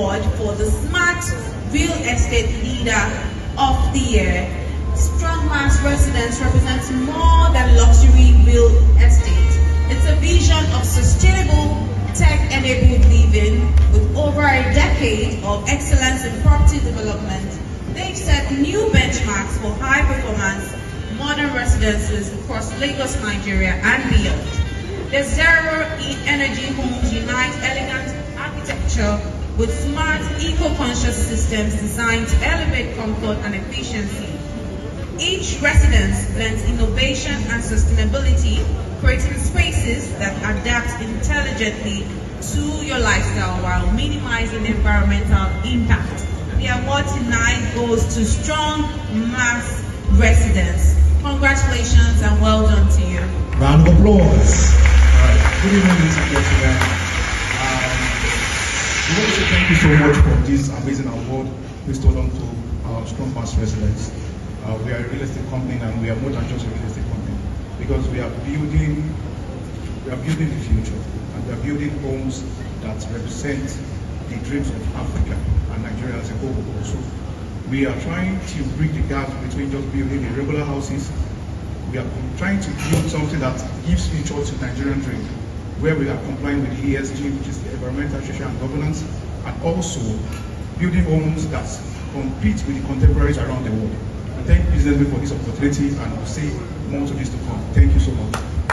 award for the Smart Real Estate Leader of the Year. Strong Mass Residence represents more than luxury real estate. It's a vision of sustainable, tech-enabled living with over a decade of excellence in property development. They've set new benchmarks for high-performance modern residences across Lagos, Nigeria, and beyond. The Zero Energy Homes unite elegant architecture with smart, eco-conscious systems designed to elevate comfort and efficiency. Each residence blends innovation and sustainability, creating spaces that adapt intelligently to your lifestyle while minimizing environmental impact. The award tonight goes to Strong Mass Residence. Congratulations and well done to you. Round of applause. All right. Good evening, ladies and gentlemen. We want to say thank you so much for this amazing award bestowed on to our Strong Mass Residents. We are a real estate company, and we are more than just a real estate company because we are building the future, and we are building homes that represent the dreams of Africa and Nigeria as a whole. Also, we are trying to bridge the gap between just building the regular houses. We are trying to build something that gives future to Nigerian dream, where we are complying with ESG, which is the environmental, social, and governance, and also building homes that compete with the contemporaries around the world. I thank businessmen for this opportunity, and we'll see more to this to come. Thank you so much.